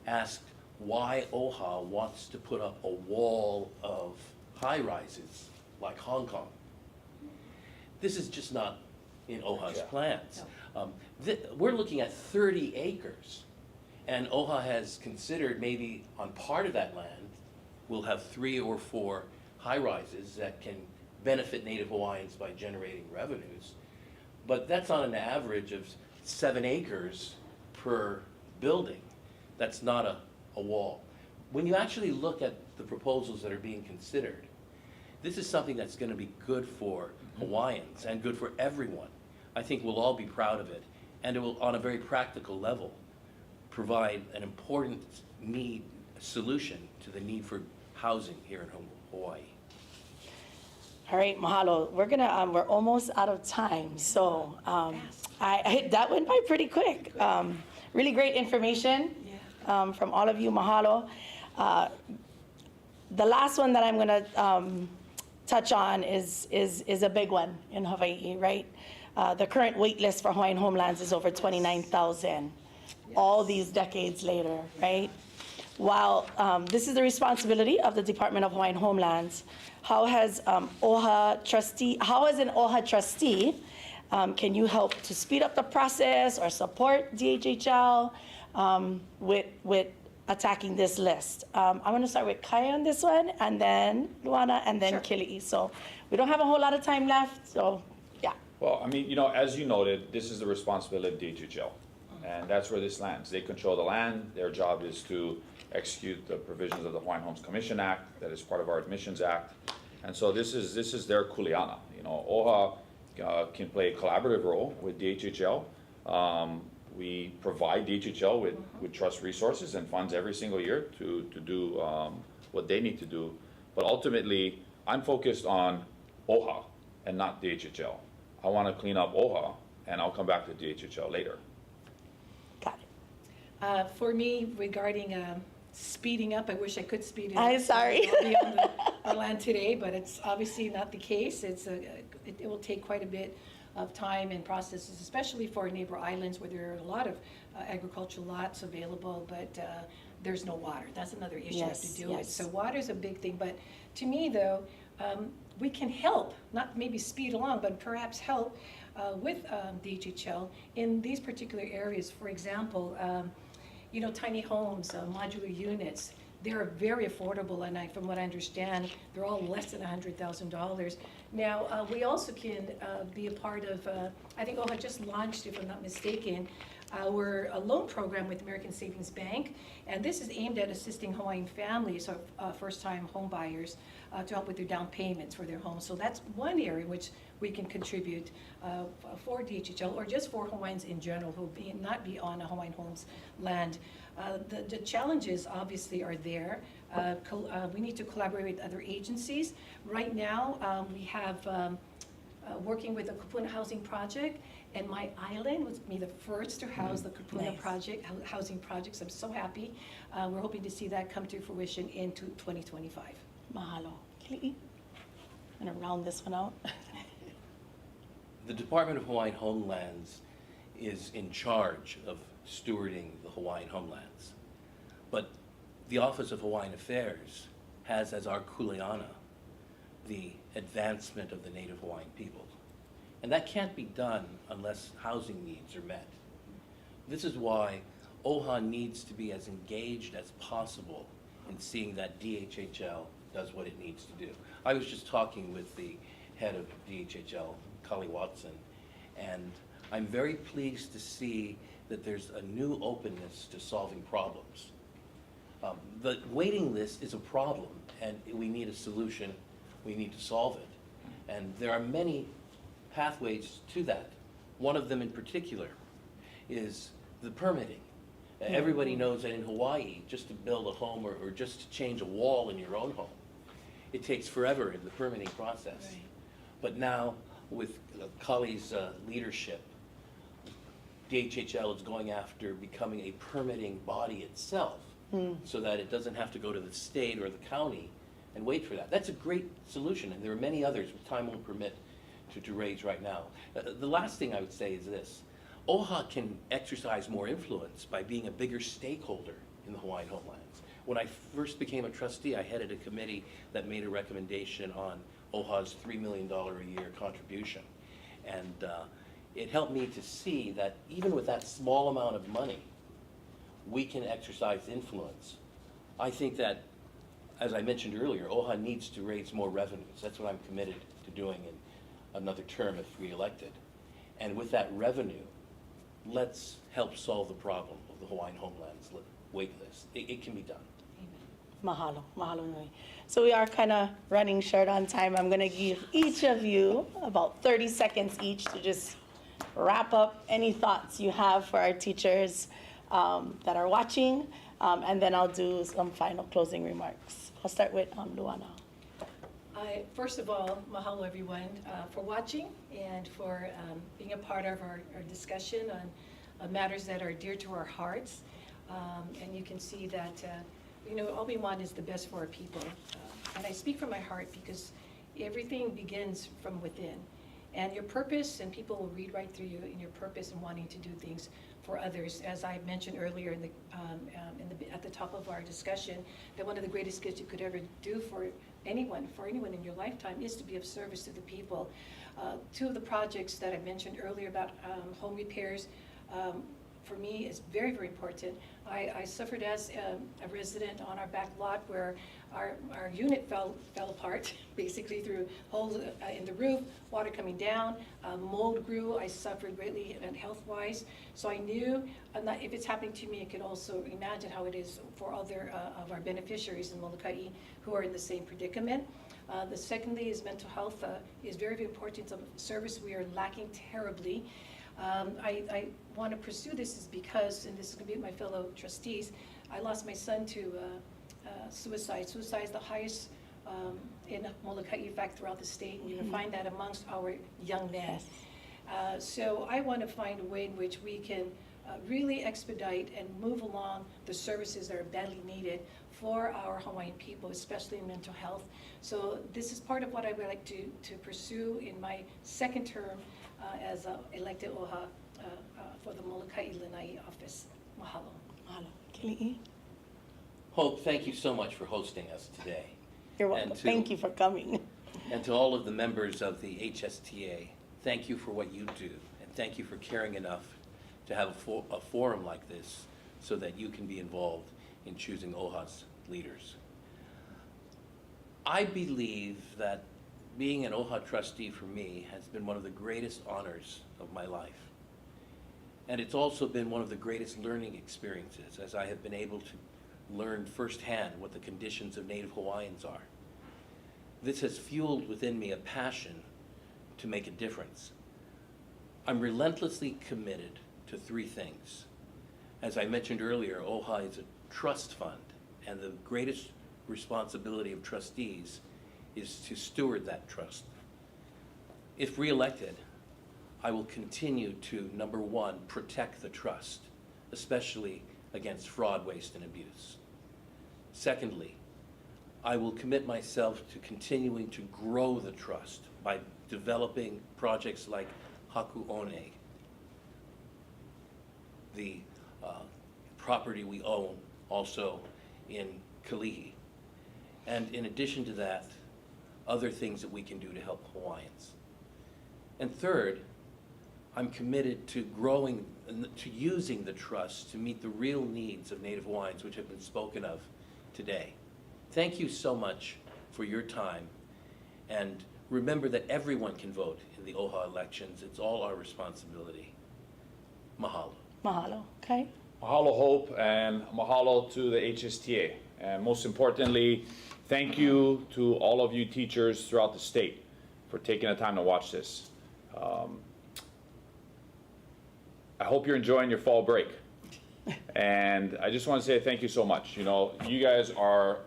asked why OHA wants to put up a wall of high-rises like Hong Kong. This is just not in OHA's plans. We're looking at 30 acres, and OHA has considered maybe on part of that land we'll have 3 or 4 high-rises that can benefit Native Hawaiians by generating revenues. But that's on an average of 7 acres per building. That's not a wall. When you actually look at the proposals that are being considered, this is something that's going to be good for Hawaiians and good for everyone. I think we'll all be proud of it, and it will, on a very practical level, provide an important solution to the need for housing here in Hawaii. All right, mahalo. We're almost out of time, so that went by pretty quick. Really great information from all of you. Mahalo. The last one that I'm going to touch on is a big one in Hawaii, right? The current wait list for Hawaiian homelands is over 29,000, all these decades later, right? While this is the responsibility of the Department of Hawaiian Homelands, how as an OHA trustee, can you help to speed up the process or support DHHL with attacking this list? I'm going to start with Kai on this one, and then Luana, and then Kili'i. So we don't have a whole lot of time left, so yeah. Well, I mean, you know, as you noted, this is the responsibility of DHHL, and that's where this lands. They control the land. Their job is to execute the provisions of the Hawaiian Homes Commission Act that is part of our Admissions Act. And so this is their kuleana. You know, OHA can play a collaborative role with DHHL. We provide DHHL with trust resources and funds every single year to do what they need to do. But ultimately, I'm focused on OHA and not DHHL. I want to clean up OHA, and I'll come back to DHHL later. Got it. For me, regarding speeding up, I wish I could speed it up. I'm sorry. I'll be on the land today, but it's obviously not the case. It will take quite a bit of time and processes, especially for neighbor islands where there are a lot of agricultural lots available, but there's no water. That's another issue you have to deal with. So water is a big thing. But to me, though, we can help, not maybe speed along, but perhaps help with DHHL in these particular areas. For example, you know, tiny homes, modular units, they're very affordable, and from what I understand, they're all less than $100,000. Now, we also can be a part of, I think OHA just launched, if I'm not mistaken, our loan program with American Savings Bank, and this is aimed at assisting Hawaiian families or first-time home buyers to help with their down payments for their homes. So that's one area which we can contribute for DHHL, or just for Hawaiians in general who not be on a Hawaiian homes land. The challenges obviously are there. We need to collaborate with other agencies. Right now, we have working with the Kupuna Housing Project, and my island was the first to house the Kupuna project, housing projects. I'm so happy. We're hoping to see that come to fruition into 2025. Mahalo. Kili'i. I'm gonna round this one out. The Department of Hawaiian Homelands is in charge of stewarding the Hawaiian homelands. But the Office of Hawaiian Affairs has as our kuleana the advancement of the Native Hawaiian people. And that can't be done unless housing needs are met. This is why OHA needs to be as engaged as possible in seeing that DHHL does what it needs to do. I was just talking with the head of DHHL, Kali Watson, and I'm very pleased to see that there's a new openness to solving problems. The waiting list is a problem, and we need a solution. We need to solve it. And there are many pathways to that. One of them in particular is the permitting. Everybody knows that in Hawaii, just to build a home or just to change a wall in your own home, it takes forever in the permitting process. Right. But now, with Kali's leadership, DHHL is going after becoming a permitting body itself, so that it doesn't have to go to the state or the county and wait for that. That's a great solution, and there are many others which time won't permit to raise right now. The last thing I would say is this. OHA can exercise more influence by being a bigger stakeholder in the Hawaiian homelands. When I first became a trustee, I headed a committee that made a recommendation on OHA's $3 million a year contribution. And it helped me to see that even with that small amount of money, we can exercise influence. I think that, as I mentioned earlier, OHA needs to raise more revenues. That's what I'm committed to doing in another term if re-elected. And with that revenue, let's help solve the problem of the Hawaiian homelands wait list. It can be done. Mahalo. Mahalo nui. So we are kind of running short on time. I'm going to give each of you about 30 seconds each to just wrap up any thoughts you have for our teachers that are watching, and then I'll do some final closing remarks. I'll start with Luana. First of all, mahalo everyone for watching and for being a part of our discussion on matters that are dear to our hearts. And you can see that, you know, all we want is the best for our people. And I speak from my heart because everything begins from within. And your purpose, and people will read right through you in your purpose and wanting to do things for others. As I mentioned earlier at the top of our discussion, that one of the greatest gifts you could ever do for anyone in your lifetime is to be of service to the people. Two of the projects that I mentioned earlier about home repairs, for me is very, very important. I suffered as a resident on our back lot where our unit fell apart, basically through holes in the roof, water coming down, mold grew. I suffered greatly health-wise. So I knew that if it's happening to me, I could also imagine how it is for other of our beneficiaries in Molokai who are in the same predicament. The secondly is mental health is very, very important. It's a service we are lacking terribly. I want to pursue this is because, and this is going to be with my fellow trustees, I lost my son to suicide. Suicide is the highest in Molokai, in fact, throughout the state, and you can find that amongst our young men. So I want to find a way in which we can really expedite and move along the services that are badly needed for our Hawaiian people, especially in mental health. So this is part of what I would like to pursue in my second term as elected OHA for the Molokai Lanai office. Mahalo. Mahalo. Kili'i. Hope, thank you so much for hosting us today. You're welcome. Thank you for coming. And to all of the members of the HSTA, thank you for what you do, and thank you for caring enough to have a forum like this so that you can be involved in choosing OHA's leaders. I believe that being an OHA trustee for me has been one of the greatest honors of my life. And it's also been one of the greatest learning experiences, as I have been able to learn firsthand what the conditions of Native Hawaiians are. This has fueled within me a passion to make a difference. I'm relentlessly committed to three things. As I mentioned earlier, OHA is a trust fund, and the greatest responsibility of trustees is to steward that trust. If reelected, I will continue to, number one, protect the trust, especially against fraud, waste, and abuse. Secondly, I will commit myself to continuing to grow the trust by developing projects like Haku One, the property we own also in Kalihi. And in addition to that, other things that we can do to help Hawaiians. And third, I'm committed to growing, to using the trust to meet the real needs of Native Hawaiians, which have been spoken of today. Thank you so much for your time. And remember that everyone can vote in the OHA elections. It's all our responsibility. Mahalo. Mahalo, okay? Mahalo, Hope, and mahalo to the HSTA. And most importantly, thank you to all of you teachers throughout the state for taking the time to watch this. I hope you're enjoying your fall break. And I just want to say thank you so much. You know, you guys are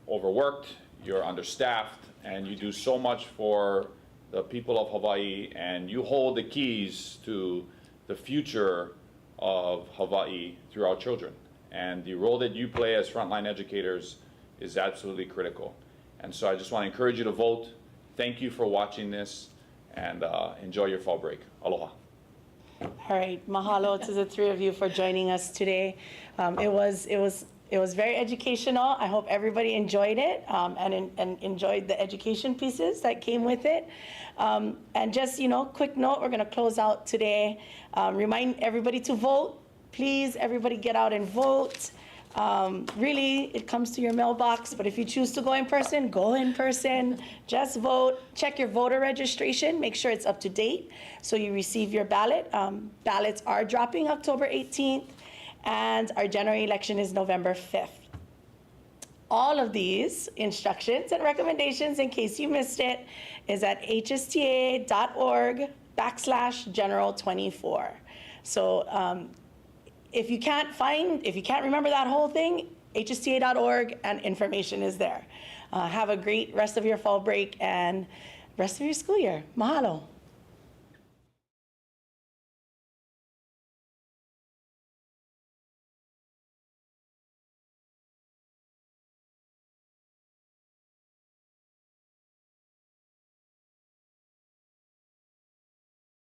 overworked, you're understaffed, and you do so much for the people of Hawaii, and you hold the keys to the future of Hawaii through our children. And the role that you play as frontline educators is absolutely critical. And so I just want to encourage you to vote. Thank you for watching this, and enjoy your fall break. Aloha. All right, mahalo to the three of you for joining us today. It was very educational. I hope everybody enjoyed it and enjoyed the education pieces that came with it. And just, you know, quick note, we're gonna close out today. Remind everybody to vote. Please, everybody get out and vote. Really, it comes to your mailbox, but if you choose to go in person, go in person. Just vote. Check your voter registration. Make sure it's up to date so you receive your ballot. Ballots are dropping October 18th, and our general election is November 5th. All of these instructions and recommendations, in case you missed it, is at hsta.org/general24. So if you can't remember that whole thing, hsta.org, and information is there. Have a great rest of your fall break and rest of your school year. Mahalo.